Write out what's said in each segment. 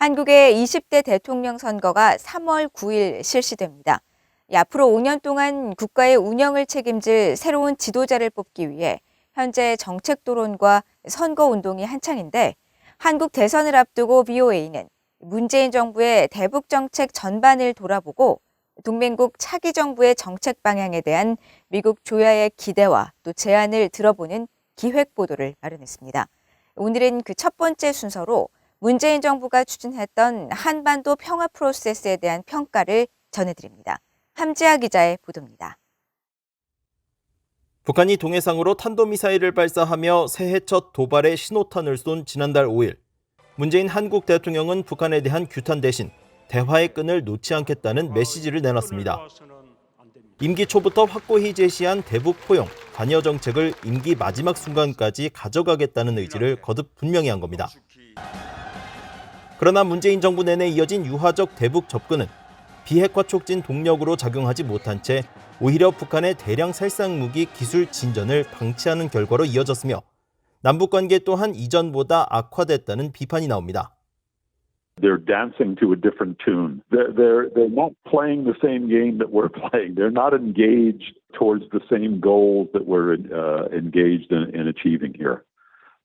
한국의 20대 대통령 선거가 3월 9일 실시됩니다. 앞으로 5년 동안 국가의 운영을 책임질 새로운 지도자를 뽑기 위해 현재 정책 토론과 선거 운동이 한창인데 한국 대선을 앞두고 BOA는 문재인 정부의 대북 정책 전반을 돌아보고 동맹국 차기 정부의 정책 방향에 대한 미국 조야의 기대와 또 제안을 들어보는 기획 보도를 마련했습니다. 오늘은 그 첫 번째 순서로 문재인 정부가 추진했던 한반도 평화 프로세스에 대한 평가를 전해드립니다. 함지아 기자의 보도입니다. 북한이 동해상으로 탄도미사일을 발사하며 새해 첫 도발의 신호탄을 쏜 지난달 5일. 문재인 한국 대통령은 북한에 대한 규탄 대신 대화의 끈을 놓지 않겠다는 메시지를 내놨습니다. 임기 초부터 확고히 제시한 대북 포용, 관여 정책을 임기 마지막 순간까지 가져가겠다는 의지를 거듭 분명히 한 겁니다. 그러나 문재인 정부 내내 이어진 유화적 대북 접근은 비핵화 촉진 동력으로 작용하지 못한 채 오히려 북한의 대량 살상 무기 기술 진전을 방치하는 결과로 이어졌으며 남북 관계 또한 이전보다 악화됐다는 비판이 나옵니다. They're dancing to a different tune. They're not playing the same game that we're playing. They're not engaged towards the same goals that we're engaged in achieving here.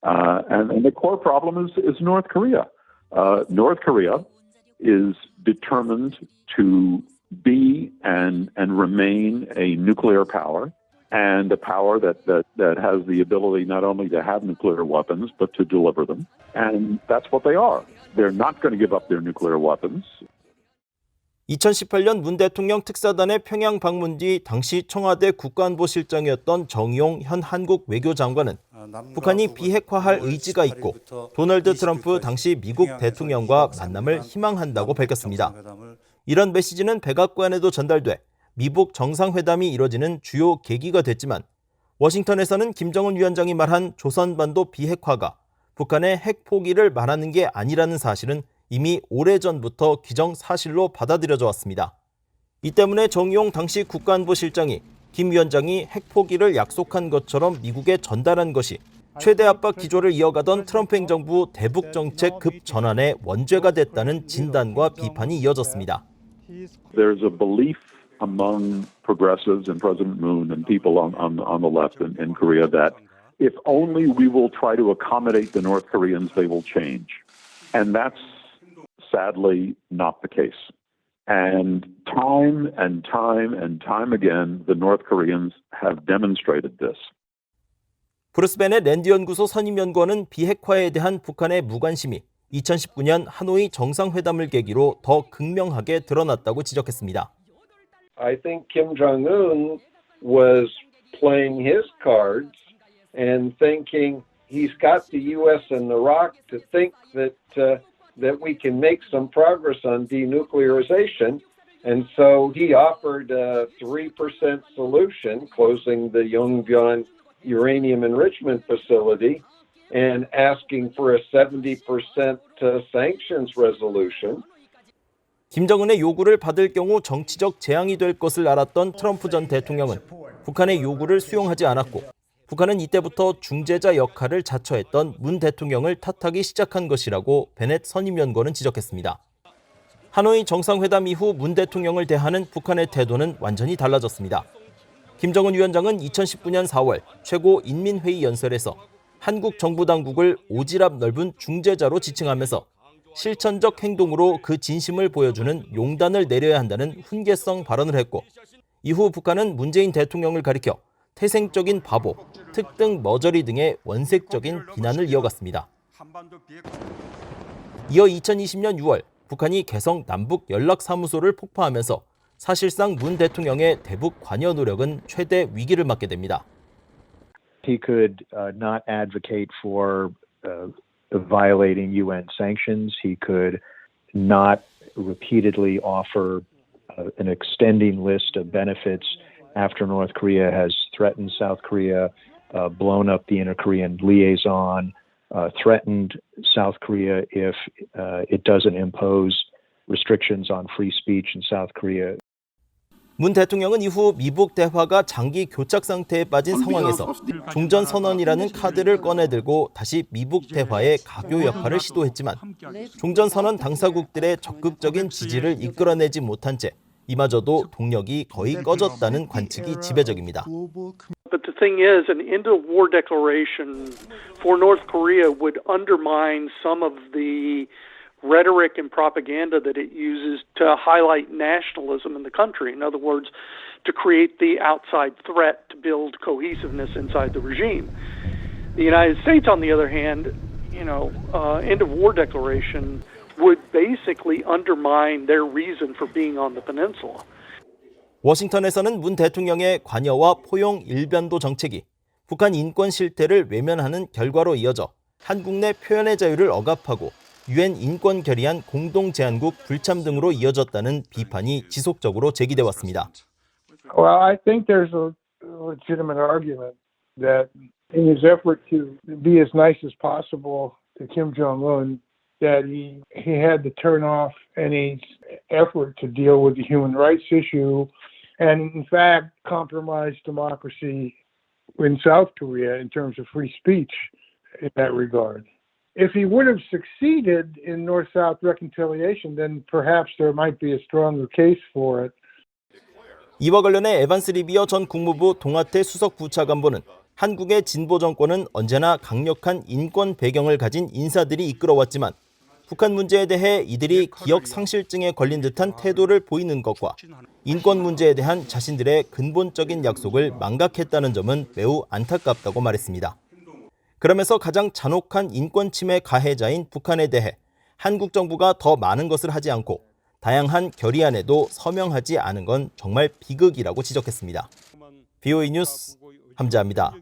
And the core problem is North Korea. North Korea is determined to be and remain a nuclear power and a power that has the ability not only to have nuclear weapons but to deliver them. And that's what they are. They're not going to give up their nuclear weapons. 2018년 문 대통령 특사단의 평양 방문 뒤 당시 청와대 국가안보실장이었던 정의용 현 한국 외교장관은 북한이 비핵화할 의지가 있고 도널드 트럼프 당시 미국 대통령과 만남을 희망한다고 밝혔습니다. 이런 메시지는 백악관에도 전달돼 미북 정상회담이 이뤄지는 주요 계기가 됐지만 워싱턴에서는 김정은 위원장이 말한 조선반도 비핵화가 북한의 핵 포기를 말하는 게 아니라는 사실은 이미 오래전부터 기정사실로 받아들여져 왔습니다. 이 때문에 정의용 당시 국가안보실장이 김 위원장이 핵 포기를 약속한 것처럼 미국에 전달한 것이 최대 압박 기조를 이어가던 트럼프 행정부 대북 정책 급 전환의 원죄가 됐다는 진단과 비판이 이어졌습니다. There's a belief among progressives and President Moon and people on the left in Korea that if only we will try to accommodate the North Koreans, they will change. And that's sadly not the case. And time again, the North Koreans have demonstrated this. 브루스벤의 랜드 연구소 선임연구원은 비핵화에 대한 북한의 무관심이 2019년 하노이 정상회담을 계기로 더 극명하게 드러났다고 지적했습니다. I think Kim Jong-un was playing his cards and thinking he's got the U.S. and Iraq to think that we can make some progress on denuclearization. And so he offered a 3% solution, closing the Yongbyon uranium enrichment facility and asking for a 70% sanctions resolution. 김정은의 요구를 받을 경우 정치적 재앙이 될 것을 알았던 트럼프 전 대통령은 북한의 요구를 수용하지 않았고 북한은 이때부터 중재자 역할을 자처했던 문 대통령을 탓하기 시작한 것이라고 베넷 선임연구원은 지적했습니다. 하노이 정상회담 이후 문 대통령을 대하는 북한의 태도는 완전히 달라졌습니다. 김정은 위원장은 2019년 4월 최고인민회의 연설에서 한국 정부 당국을 오지랖 넓은 중재자로 지칭하면서 실천적 행동으로 그 진심을 보여주는 용단을 내려야 한다는 훈계성 발언을 했고 이후 북한은 문재인 대통령을 가리켜 태생적인 바보, 특등 머저리 등의 원색적인 비난을 이어갔습니다. 이어 2020년 6월 북한이 개성 남북연락사무소를 폭파하면서 사실상 문 대통령의 대북 관여 노력은 최대 위기를 맞게 됩니다. He could not advocate for violating UN sanctions. He could not repeatedly offer an extending list of benefits after North Korea has threatened South Korea, blown up the inter-Korean liaison, threatened South Korea if it doesn't impose restrictions on free speech in South Korea. 문 대통령은 이후 미북 대화가 장기 교착 상태에 빠진 상황에서 종전선언이라는 카드를 꺼내들고 다시 미북 대화의 가교 역할을 시도했지만 종전선언 당사국들의 적극적인 지지를 이끌어내지 못한 채 이마저도 동력이 거의 꺼졌다는 관측이 지배적입니다. But the thing is, an end-of-war declaration for North Korea would undermine some of the rhetoric and propaganda that it uses to highlight nationalism in the country. In other words, to create the outside threat to build cohesiveness inside the regime. The United States, on the other hand, end-of-war declaration would basically undermine their reason for being on the peninsula. 워싱턴에서는 문 대통령의 관여와 포용 일변도 정책이 북한 인권 실태를 외면하는 결과로 이어져 한국 내 표현의 자유를 억압하고 유엔 인권 결의안 공동 제안국 불참 등으로 이어졌다는 비판이 지속적으로 제기돼 왔습니다. Well, I think there's a legitimate argument that in his effort to be as nice as possible to Kim Jong-un, that he had to turn off any effort to deal with the human rights issue and, in fact, compromise democracy in South Korea in terms of free speech in that regard. If he would have succeeded in North-South reconciliation, then perhaps there might be a stronger case for it. 이와 관련해 에반스 리비어 전 국무부 동아태 수석 부차관보는 한국의 진보 정권은 언제나 강력한 인권 배경을 가진 인사들이 이끌어왔지만 북한 문제에 대해 이들이 기억 상실증에 걸린 듯한 태도를 보이는 것과 인권 문제에 대한 자신들의 근본적인 약속을 망각했다는 점은 매우 안타깝다고 말했습니다. 그러면서 가장 잔혹한 인권 침해 가해자인 북한에 대해 한국 정부가 더 많은 것을 하지 않고 다양한 결의안에도 서명하지 않은 건 정말 비극이라고 지적했습니다. VOA 뉴스 함재하입니다.